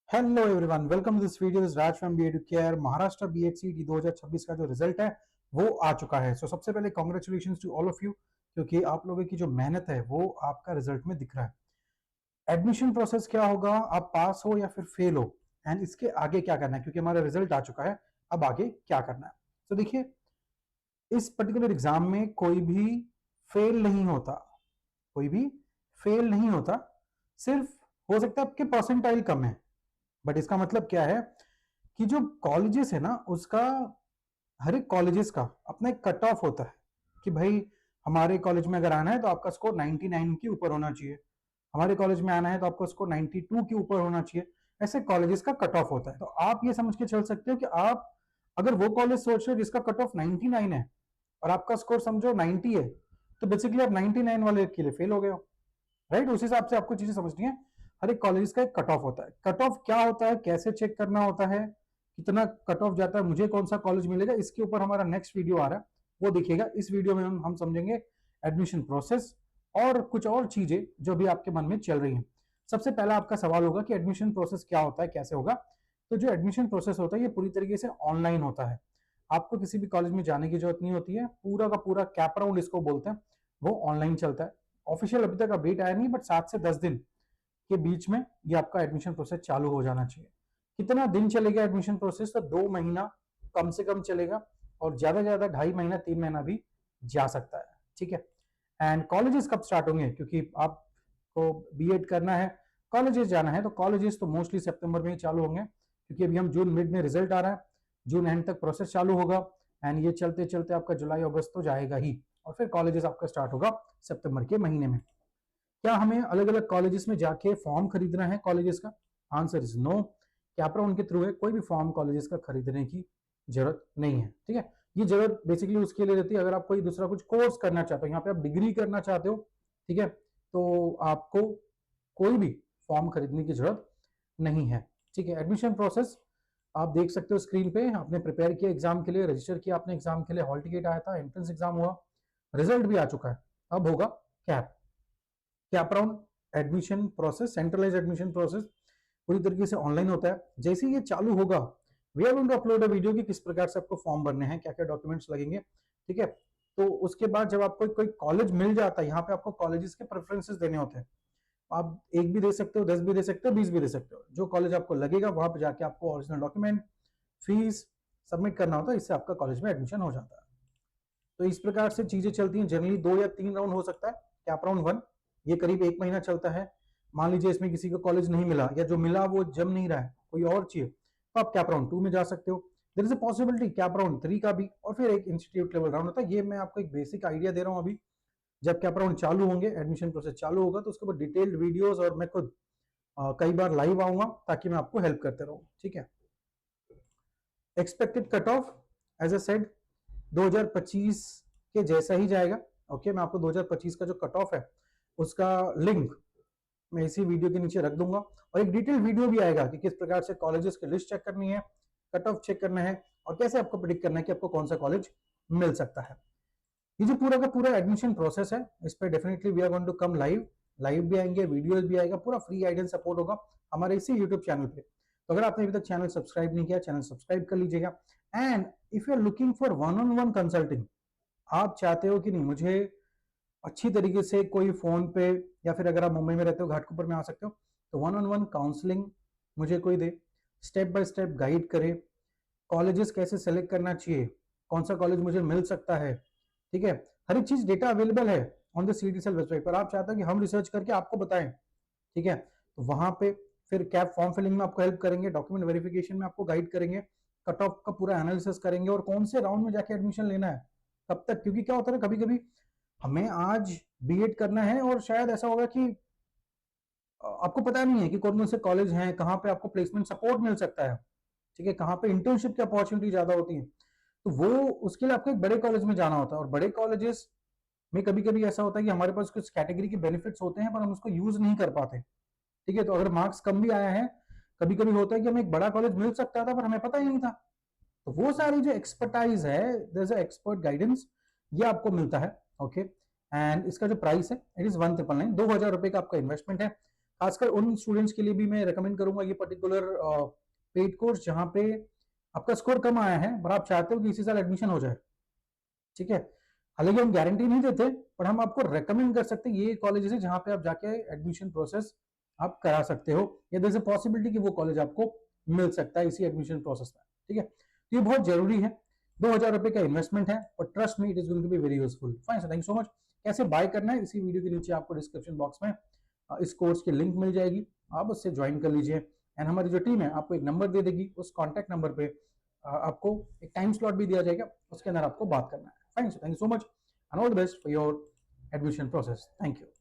Hello everyone, welcome to this video. This Raj from B Ed care. Maharashtra B Ed CET 2026 का जो result है वो आ चुका है। सो सबसे पहले congratulations to all of you, क्योंकि आप लोगों की जो मेहनत है वो आपका रिजल्ट में दिख रहा है। एडमिशन प्रोसेस क्या होगा, आप पास हो या फिर फेल हो, एंड इसके आगे क्या करना है, क्योंकि हमारा रिजल्ट आ चुका है, अब आगे क्या करना है। तो देखिए, इस पर्टिकुलर एग्जाम में कोई भी फेल नहीं होता, कोई भी फेल नहीं होता। सिर्फ हो सकता है आपके परसेंटाइल कम है, बट इसका मतलब क्या है कि जो कॉलेजेस है ना, उसका हर एक कॉलेजेस का अपना एक कट ऑफ होता है कि भाई हमारे कॉलेज में अगर आना है तो आपका स्कोर 99 के ऊपर होना चाहिए, हमारे कॉलेज में आना है तो आपका स्कोर 92 के ऊपर होना चाहिए। ऐसे कॉलेजेस का कट ऑफ होता है। तो आप ये समझ के चल सकते हो कि आप अगर वो कॉलेज सोच रहे हो जिसका कट ऑफ 99 है और आपका स्कोर समझो 90 है, तो बेसिकली आप 99 वाले के लिए फेल हो गए हो, राइट। उस हिसाब से आपको चीजें समझनी है। हर एक कॉलेज का एक कट ऑफ होता है। कट ऑफ क्या होता है, कैसे चेक करना होता है, कितना कट ऑफ जाता है, मुझे कौन सा कॉलेज मिलेगा, इसके ऊपर हमारा नेक्स्ट वीडियो आ रहा है, वो देखिएगा। इस वीडियो में हम समझेंगे एडमिशन प्रोसेस और कुछ और चीजें जो भी आपके मन में चल रही हैं। सबसे पहला आपका सवाल होगा कि एडमिशन प्रोसेस क्या होता है, कैसे होगा। तो जो एडमिशन प्रोसेस होता है ये पूरी तरीके से ऑनलाइन होता है। आपको किसी भी कॉलेज में जाने की जरूरत नहीं होती है। पूरा का पूरा कैप राउंड इसको बोलते हैं, वो ऑनलाइन चलता है। ऑफिशियल अभी तक अपडेट आया नहीं, बट 7 से 10 दिन के बीच में ये आपका एडमिशन प्रोसेस चालू हो जाना चाहिए। कितना दिन चलेगा एडमिशन प्रोसेस, तो 2 महीना कम से कम चलेगा, और ज्यादा 2.5 महीना 3 महीना भी जा सकता है, ठीक है। एंड कॉलेजेस कब स्टार्ट होंगे, क्योंकि आपको बीएड करना है, कॉलेजेस जाना है, तो कॉलेजेस तो मोस्टली सितंबर में ही चालू होंगे, क्योंकि अभी हम जून मिड में रिजल्ट आ रहा है, जून एंड तक प्रोसेस चालू होगा, एंड ये चलते चलते आपका जुलाई अगस्त तो जाएगा ही, और फिर कॉलेजेस आपका स्टार्ट होगा सितंबर के महीने में। क्या हमें अलग अलग कॉलेजेस में जाके फॉर्म खरीदना है कॉलेजेस का? Answer is no. कैपराउन के थ्रू है, कोई भी फॉर्म कॉलेजेस का खरीदने की जरूरत नहीं है, ठीक है। ये जरूरत बेसिकली उसके लिए रहती है अगर आप कोई दूसरा कुछ कोर्स करना चाहते हो, यहाँ पे आप डिग्री करना चाहते हो, ठीक है, तो आपको कोई भी फॉर्म खरीदने की जरूरत नहीं है, ठीक है। एडमिशन प्रोसेस आप देख सकते हो स्क्रीन पे। आपने प्रिपेयर किया एग्जाम के लिए, रजिस्टर किया आपने एग्जाम के लिए, हॉल टिकट आया था, एंट्रेंस एग्जाम हुआ, रिजल्ट भी आ चुका है। अब होगा CAP CAP round. Admission process, centralize admission process पूरी तरीके से ऑनलाइन होता है। जैसे ही ये चालू होगा, we are going to upload a video कि किस प्रकार से आपको फॉर्म भरने हैं, क्या क्या डॉक्यूमेंट्स लगेंगे, ठीक है। तो उसके बाद जब आपको कोई कॉलेज मिल जाता है, यहाँ पे आपको कॉलेजेस के प्रेफरेंसेस देने होते हैं। आप एक भी दे सकते हो, 10 भी दे सकते हो, 20 भी दे सकते हो। जो कॉलेज आपको लगेगा वहां पे जाके आपको ओरिजिनल डॉक्यूमेंट, फीस सबमिट करना होता है, इससे आपका कॉलेज में एडमिशन हो जाता है। तो इस प्रकार से चीजें चलती हैं। जनरली 2 या 3 राउंड हो सकता है। कैप राउंड 1 ये करीब 1 महीना चलता है। मान लीजिए इसमें किसी को कॉलेज नहीं मिला, या जो मिला वो जम नहीं रहा है, कोई और चाहिए, तो आप कैप राउंड 2 में जा सकते हो। There is a possibility CAP round 3 का भी, और फिर एक इंस्टीट्यूट लेवल राउंड होता है। ये मैं आपको एक बेसिक आइडिया दे रहा हूँ अभी। जब कैप राउंड चालू होंगे, एडमिशन प्रोसेस चालू होगा, तो उसके बाद डिटेल्ड वीडियोस और मैं खुद कई बार लाइव आऊंगा ताकि मैं आपको हेल्प करते रहूं, ठीक है। Expected cut off as a said 2025 के जैसा ही जाएगा। ओके, मैं आपको 2025 का जो कट ऑफ है उसका लिंक मैं इसी वीडियो के नीचे रख दूंगा, और एक डिटेल वीडियो भी आएगा कि किस प्रकार से कॉलेजेस की लिस्ट चेक करनी है, कट ऑफ चेक करना है, और कैसे आपको प्रिडिक्ट करना है कि आपको कौन सा कॉलेज मिल सकता है। ये जो पूरा का पूरा एडमिशन प्रोसेस है, इस पर definitely we are going to come live. Live भी आएंगे, वीडियोस भी आएगा, पूरा फ्री गाइडेंस सपोर्ट होगा हमारे इसी यूट्यूब चैनल पे। तो अगर आपने अभी तक चैनल सब्सक्राइब नहीं किया, चैनल सब्सक्राइब कर लीजिएगा। And if you are looking for one on one consulting, आप चाहते हो कि नहीं मुझे अच्छी तरीके से कोई फोन पे, या फिर अगर आप मुंबई में रहते हो घाटकोपर में आ सकते हो, तो वन ऑन वन काउंसलिंग मुझे कोई दे, स्टेप बाय स्टेप गाइड करे, कॉलेजेस कैसे सेलेक्ट करना चाहिए, कौन सा कॉलेज मुझे मिल सकता है, ठीक है। हर एक चीज डेटा अवेलेबल है ऑन द सीटीसेल वेबसाइट पर। आप चाहते हो कि हम रिसर्च करके आपको बताएं, ठीक है, तो वहां पे फिर कैप फॉर्म फिलिंग में आपको हेल्प करेंगे, डॉक्यूमेंट वेरिफिकेशन में आपको गाइड करेंगे, कट ऑफ का पूरा एनालिसिस करेंगे, और कौन से राउंड में जाके एडमिशन लेना है, कब तक। क्योंकि क्या होता है, कभी कभी हमें आज बीएड करना है और शायद ऐसा होगा कि आपको पता नहीं है कि कौन कौन से कॉलेज हैं, कहाँ पे आपको प्लेसमेंट सपोर्ट मिल सकता है, ठीक है, कहाँ पे इंटर्नशिप की अपॉर्चुनिटी ज्यादा होती है। तो वो उसके लिए आपको एक बड़े कॉलेज में जाना होता है, और बड़े कॉलेजेस में कभी कभी ऐसा होता है कि हमारे पास कुछ कैटेगरी के बेनिफिट्स होते हैं पर हम उसको यूज नहीं कर पाते, ठीक है। तो अगर मार्क्स कम भी आया है, कभी कभी होता है कि हमें एक बड़ा कॉलेज मिल सकता था पर हमें पता ही नहीं था। तो वो सारी जो एक्सपर्टाइज है, there is a expert guidance, ये आपको मिलता है, ओके। एंड इसका जो प्राइस है, इट इज 1999, 2000 रुपए का आपका इन्वेस्टमेंट है। खासकर उन स्टूडेंट्स के लिए भी मैं रेकमेंड करूंगा ये पर्टिकुलर पेड कोर्स, जहां पे आपका स्कोर कम आया है पर आप चाहते हो कि इसी साल एडमिशन हो जाए, ठीक है। हालांकि हम गारंटी नहीं देते, पर हम आपको रेकमेंड कर सकते हैं ये कॉलेजेस है जहां पे आप जाके एडमिशन प्रोसेस आप करा सकते हो, या देयर इज अ पॉसिबिलिटी कि वो कॉलेज आपको मिल सकता है इसी एडमिशन प्रोसेस में, ठीक है। तो ये बहुत जरूरी है, 2,000 रुपए का इन्वेस्टमेंट है, और trust me it is going to be very useful. Fine sir, thank you so much. कैसे बाय करना है, इसी वीडियो के नीचे आपको डिस्क्रिप्शन बॉक्स में इस कोर्स की लिंक मिल जाएगी, आप उससे ज्वाइन कर लीजिए। एंड हमारी जो टीम है आपको एक नंबर दे देगी, उस कॉन्टैक्ट नंबर पे आपको एक टाइम स्लॉट भी दिया जाएगा, उसके अंदर आपको बात करना है। Fine sir, thank you so much, and all the best for your admission process. Thank you.